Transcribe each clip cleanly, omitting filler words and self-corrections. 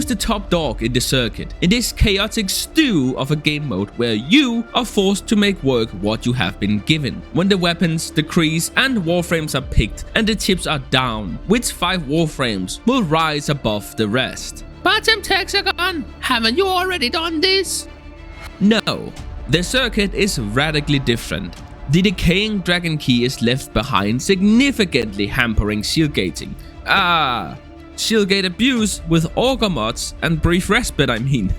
who's the top dog in the circuit in this chaotic stew of a game mode where you are forced to make work what you have been given. When the weapons, decrees and warframes are picked and the chips are down, which 5 warframes will rise above the rest? Bottom Texagon, haven't you already done this? No, the circuit is radically different. The decaying dragon key is left behind, significantly hampering shield gating. Shield gate abuse with auger mods and brief respite, I mean.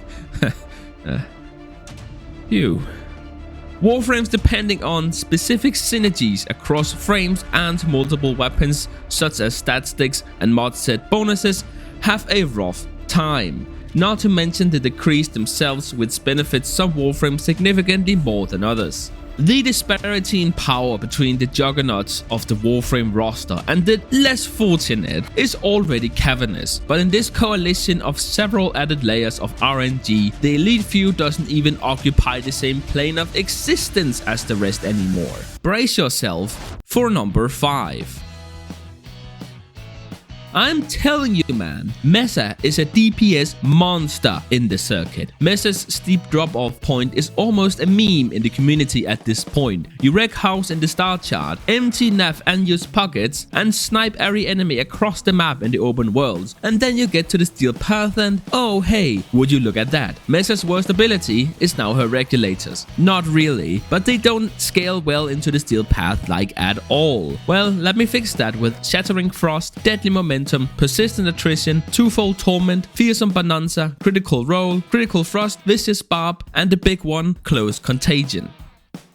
Warframes, depending on specific synergies across frames and multiple weapons such as stat sticks and mod set bonuses, have a rough time. Not to mention the decrees themselves, which benefits some warframes significantly more than others. The disparity in power between the juggernauts of the Warframe roster and the less fortunate is already cavernous, but in this coalition of several added layers of RNG, the elite few doesn't even occupy the same plane of existence as the rest anymore. Brace yourself for number 5. I'm telling you, man, Mesa is a DPS monster in the circuit. Mesa's steep drop-off point is almost a meme in the community at this point. You wreck house in the star chart, empty nav and use pockets, and snipe every enemy across the map in the open worlds, and then you get to the steel path and oh hey, would you look at that. Mesa's worst ability is now her regulators. Not really, but they don't scale well into the steel path like at all. Well, let me fix that with Shattering Frost, Deadly Momentum, Persistent Attrition, Twofold Torment, Fearsome Bonanza, Critical Roll, Critical Frost, Vicious Barb, and the big one, Close Contagion.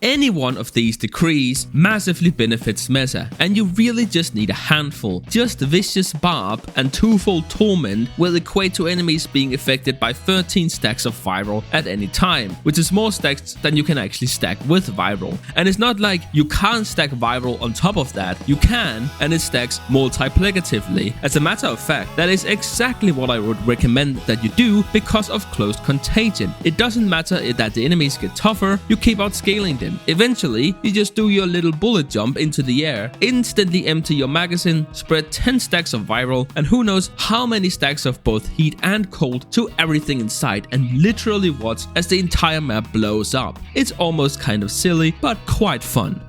Any one of these decrees massively benefits Mesa, and you really just need a handful. Just Vicious Barb and Twofold Torment will equate to enemies being affected by 13 stacks of viral at any time, which is more stacks than you can actually stack with viral. And it's not like you can't stack viral on top of that, you can, and it stacks multiplicatively. As a matter of fact, that is exactly what I would recommend that you do because of Close Contagion. It doesn't matter that the enemies get tougher, you keep outscaling them. Eventually, you just do your little bullet jump into the air, instantly empty your magazine, spread 10 stacks of viral, and who knows how many stacks of both heat and cold to everything in sight, and literally watch as the entire map blows up. It's almost kind of silly, but quite fun.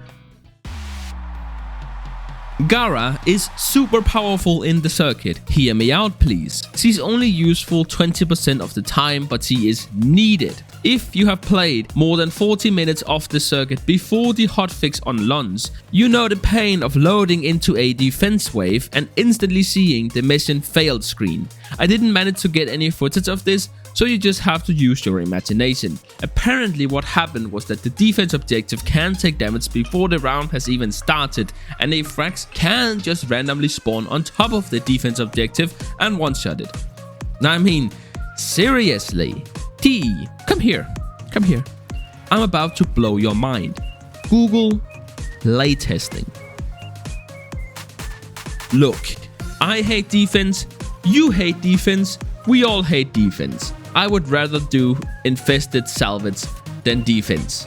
Gara is super powerful in the circuit. Hear me out, please. She's only useful 20% of the time, but she is needed. If you have played more than 40 minutes of the circuit before the hotfix on launch, you know the pain of loading into a defense wave and instantly seeing the mission failed screen. I didn't manage to get any footage of this, so you just have to use your imagination. Apparently what happened was that the defense objective can take damage before the round has even started, and a frax can just randomly spawn on top of the defense objective and one-shot it. Now I mean, seriously. T, come here. I'm about to blow your mind. Google playtesting. Look, I hate defense, you hate defense, we all hate defense. I would rather do infested salvage than defense.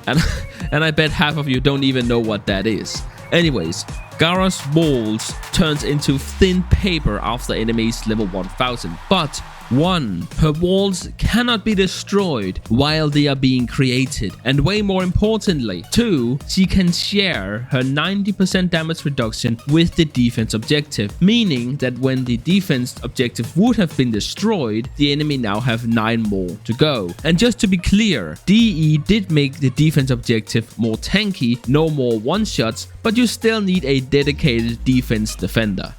And I bet half of you don't even know what that is. Anyways, Gara's walls turns into thin paper after enemies level 1000, but 1. Her walls cannot be destroyed while they are being created, and way more importantly, 2. She can share her 90% damage reduction with the defense objective, meaning that when the defense objective would have been destroyed, the enemy now have 9 more to go. And just to be clear, DE did make the defense objective more tanky, no more one-shots, but you still need a dedicated defense defender.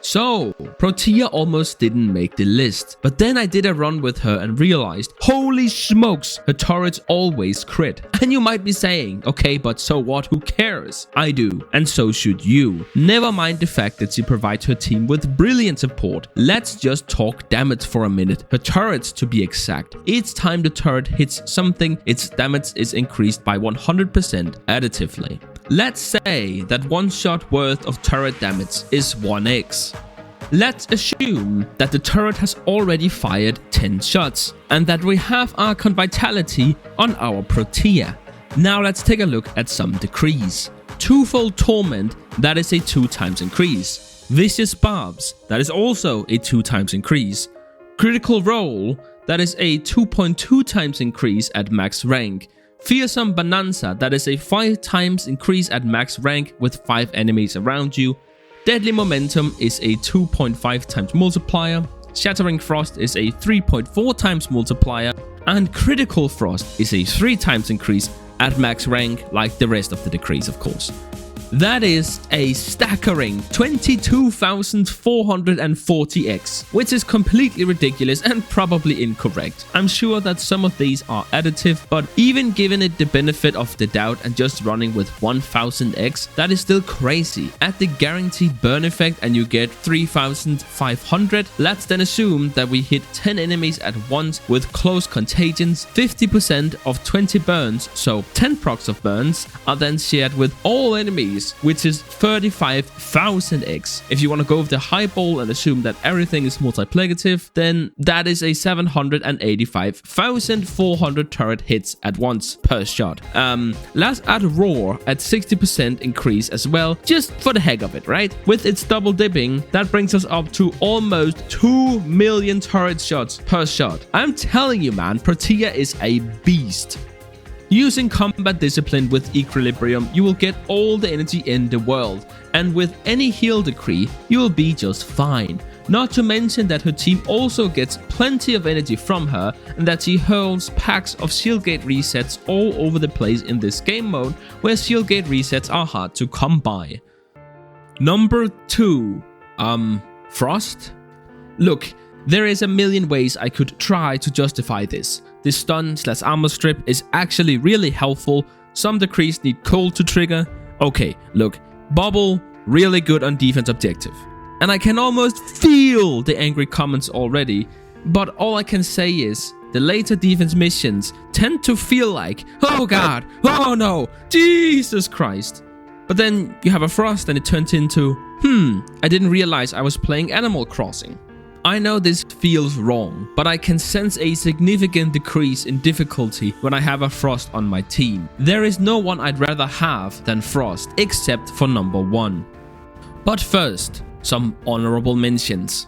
So, Protea almost didn't make the list, but then I did a run with her and realized, holy smokes, her turrets always crit. And you might be saying, okay, but so what, who cares? I do, and so should you. Never mind the fact that she provides her team with brilliant support. Let's just talk damage for a minute. Her turrets, to be exact. Each time the turret hits something, its damage is increased by 100% additively. Let's say that one shot worth of turret damage is 1x. Let's assume that the turret has already fired 10 shots and that we have Archon Vitality on our Protea. Now let's take a look at some decrees. Twofold Torment, that is a 2 times increase. Vicious Barbs, that is also a 2 times increase. Critical Roll, that is a 2.2 times increase at max rank. Fearsome Bonanza, that is a 5 times increase at max rank with 5 enemies around you. Deadly Momentum is a 2.5 times multiplier. Shattering Frost is a 3.4 times multiplier. And Critical Frost is a 3 times increase at max rank, like the rest of the decrees, of course. That is a staggering 22,440x, which is completely ridiculous and probably incorrect. I'm sure that some of these are additive, but even given it the benefit of the doubt and just running with 1000x, that is still crazy. Add the guaranteed burn effect and you get 3,500. Let's then assume that we hit 10 enemies at once with close contagions. 50% of 20 burns, so 10 procs of burns, are then shared with all enemies, which is 35,000x. If you want to go with the highball and assume that everything is multiplicative, then that is a 785,400 turret hits at once per shot. Let's add Roar at 60% increase as well, just for the heck of it, right? With its double dipping, that brings us up to almost 2 million turret shots per shot. I'm telling you, man, Protea is a beast. Using Combat Discipline with Equilibrium, you will get all the energy in the world, and with any heal decree, you will be just fine. Not to mention that her team also gets plenty of energy from her, and that she holds packs of shield gate resets all over the place in this game mode, where shield gate resets are hard to come by. Number 2. Frost? Look, there is a million ways I could try to justify this. This stun/armor strip is actually really helpful. Some decrees need cold to trigger. Okay, look, Bubble, really good on defense objective. And I can almost feel the angry comments already, but all I can say is, the later defense missions tend to feel like, oh god, oh no, Jesus Christ. But then you have a Frost and it turns into, I didn't realize I was playing Animal Crossing. I know this feels wrong, but I can sense a significant decrease in difficulty when I have a Frost on my team. There is no one I'd rather have than Frost, except for number 1. But first, some honorable mentions.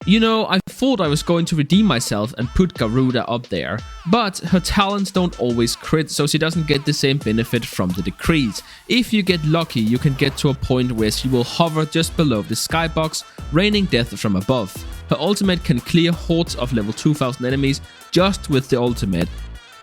You know, I thought I was going to redeem myself and put Garuda up there, but her talents don't always crit, so she doesn't get the same benefit from the decrees. If you get lucky, you can get to a point where she will hover just below the skybox, raining death from above. Her ultimate can clear hordes of level 2000 enemies just with the ultimate.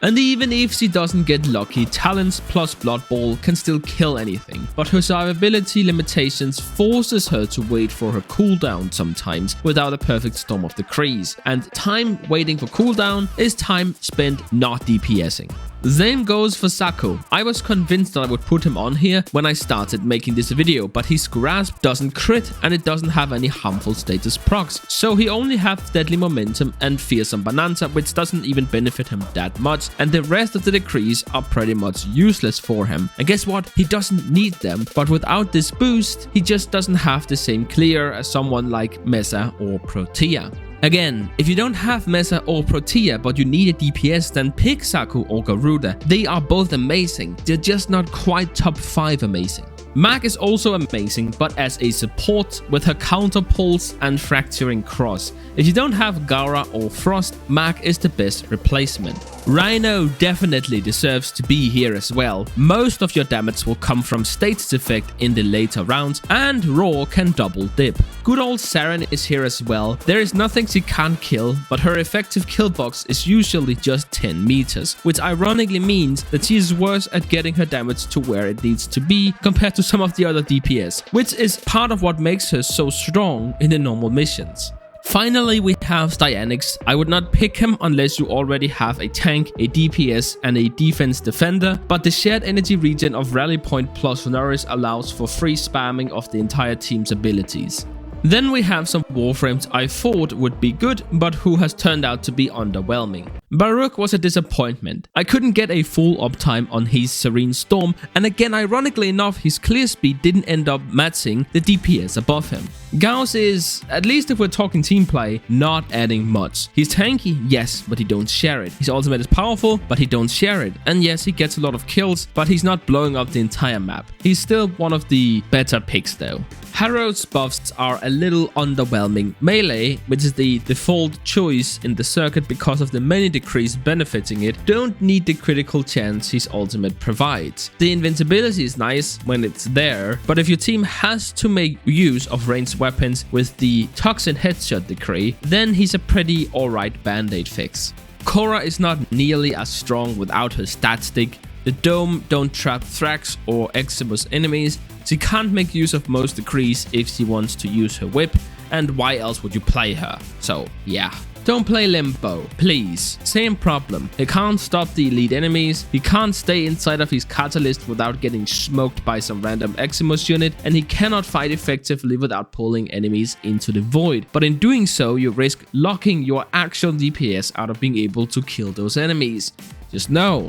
And even if she doesn't get lucky, talents plus Blood Ball can still kill anything, but her survivability limitations forces her to wait for her cooldown sometimes without a perfect storm of decrees, and time waiting for cooldown is time spent not DPSing. Same goes for Sako. I was convinced that I would put him on here when I started making this video, but his grasp doesn't crit and it doesn't have any harmful status procs, so he only has Deadly Momentum and Fearsome Bonanza, which doesn't even benefit him that much, and the rest of the decrees are pretty much useless for him. And guess what? He doesn't need them, but without this boost, he just doesn't have the same clear as someone like Mesa or Protea. Again, if you don't have Mesa or Protea but you need a DPS, then pick Saku or Garuda. They are both amazing, they're just not quite top 5 amazing. Mag is also amazing, but as a support with her counter pulse and fracturing cross. If you don't have Gara or Frost, Mag is the best replacement. Rhino definitely deserves to be here as well. Most of your damage will come from status effect in the later rounds, and Roar can double dip. Good old Saren is here as well. There is nothing she can't kill, but her effective kill box is usually just 10 meters, which ironically means that she is worse at getting her damage to where it needs to be compared to some of the other DPS, which is part of what makes her so strong in the normal missions. Finally, we have Styanix. I would not pick him unless you already have a tank, a DPS, and a defense defender, but the shared energy regen of Rally Point plus Nourish allows for free spamming of the entire team's abilities. Then we have some Warframes I thought would be good, but who has turned out to be underwhelming. Baruch was a disappointment. I couldn't get a full uptime on his Serene Storm, and again, ironically enough, his clear speed didn't end up matching the DPS above him. Gauss is, at least if we're talking team play, not adding much. He's tanky, yes, but he don't share it. His ultimate is powerful, but he don't share it. And yes, he gets a lot of kills, but he's not blowing up the entire map. He's still one of the better picks though. Harrow's buffs are a little underwhelming. Melee, which is the default choice in the circuit because of the many decrees benefiting it, don't need the critical chance his ultimate provides. The invincibility is nice when it's there, but if your team has to make use of ranged weapons with the toxin headshot decree, then he's a pretty alright band-aid fix. Cora is not nearly as strong without her stat stick. The dome don't trap Thrax or Eximus enemies. She can't make use of most decrees if she wants to use her whip, and why else would you play her? So yeah. Don't play Limbo, please. Same problem. He can't stop the elite enemies, he can't stay inside of his catalyst without getting smoked by some random Eximus unit, and he cannot fight effectively without pulling enemies into the void. But in doing so, you risk locking your actual DPS out of being able to kill those enemies. Just no.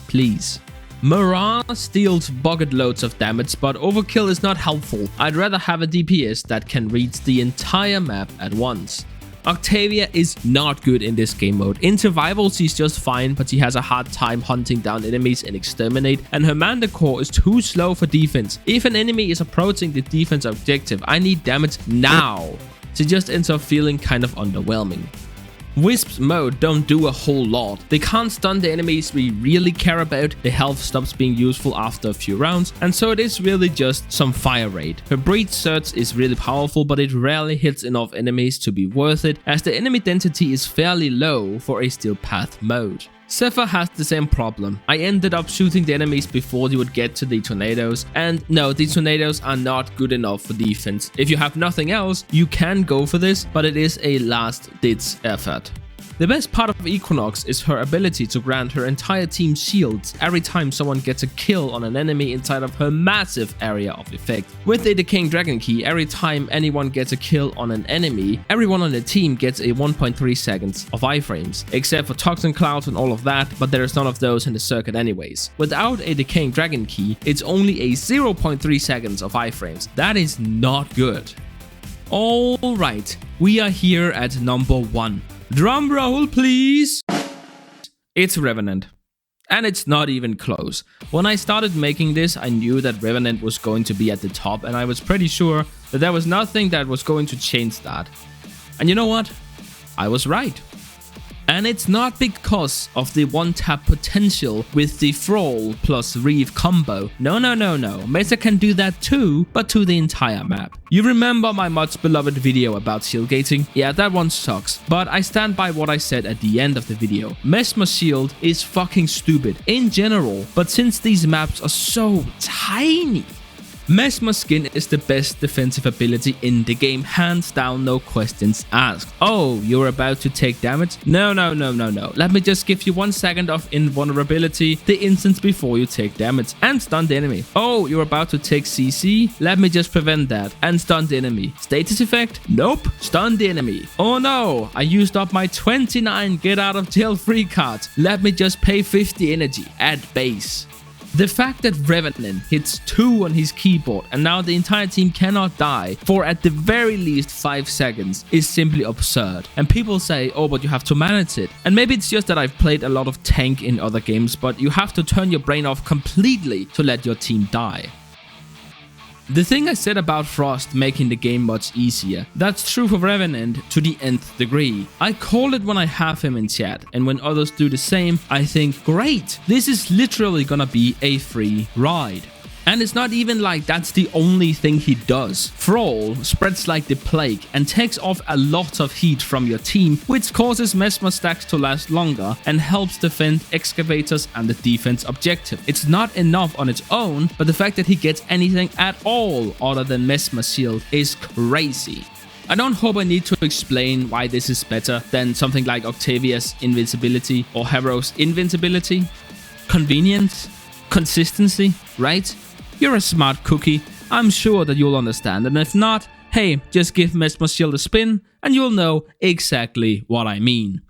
Please. Mirage deals bucket loads of damage, but overkill is not helpful. I'd rather have a DPS that can reach the entire map at once. Octavia is not good in this game mode. In survival she's just fine, but she has a hard time hunting down enemies and exterminate, and her Manda core is too slow for defense. If an enemy is approaching the defense objective, I need damage now. She just ends up feeling kind of underwhelming. Wisp's mode don't do a whole lot. They can't stun the enemies we really care about, the health stops being useful after a few rounds, and so it is really just some fire rate. Her breach search is really powerful, but it rarely hits enough enemies to be worth it, as the enemy density is fairly low for a steel path mode. Zephyr has the same problem. I ended up shooting the enemies before they would get to the tornadoes, and no, the tornadoes are not good enough for defense. If you have nothing else, you can go for this, but it is a last-ditch effort. The best part of Equinox is her ability to grant her entire team shields every time someone gets a kill on an enemy inside of her massive area of effect. With a Decaying Dragon Key, every time anyone gets a kill on an enemy, everyone on the team gets a 1.3 seconds of iframes, except for Toxin Clouds and all of that, but there's none of those in the circuit anyways. Without a Decaying Dragon Key, it's only a 0.3 seconds of iframes. That is not good. Alright, we are here at number 1. Drum roll, please. It's Revenant. And it's not even close. When I started making this, I knew that Revenant was going to be at the top, and I was pretty sure that there was nothing that was going to change that. And you know what? I was right. And it's not because of the one-tap potential with the Thrall plus Reeve combo. No. Mesa can do that too, but to the entire map. You remember my much beloved video about shield gating? Yeah, that one sucks, but I stand by what I said at the end of the video. Mesmer shield is fucking stupid in general, but since these maps are so tiny, Mesmer skin is the best defensive ability in the game, hands down, no questions asked. Oh, you're about to take damage? No. Let me just give you 1 second of invulnerability the instant before you take damage and stun the enemy. Oh, you're about to take CC? Let me just prevent that and stun the enemy. Status effect? Nope, stun the enemy. Oh no, I used up my 29 get out of jail free cards. Let me just pay 50 energy at base. The fact that Revenant hits 2 on his keyboard and now the entire team cannot die for at the very least 5 seconds is simply absurd. And people say, oh, but you have to manage it. And maybe it's just that I've played a lot of tank in other games, but you have to turn your brain off completely to let your team die. The thing I said about Frost making the game much easier, that's true for Revenant to the nth degree. I call it when I have him in chat, and when others do the same, I think, great, this is literally gonna be a free ride. And it's not even like that's the only thing he does. Thrall spreads like the plague and takes off a lot of heat from your team, which causes Mesmer stacks to last longer and helps defend excavators and the defense objective. It's not enough on its own, but the fact that he gets anything at all other than Mesmer shield is crazy. I don't hope I need to explain why this is better than something like Octavia's invincibility or Harrow's invincibility. Convenience? Consistency, right? You're a smart cookie, I'm sure that you'll understand, and if not, hey, just give Mesmer Shield a spin and you'll know exactly what I mean.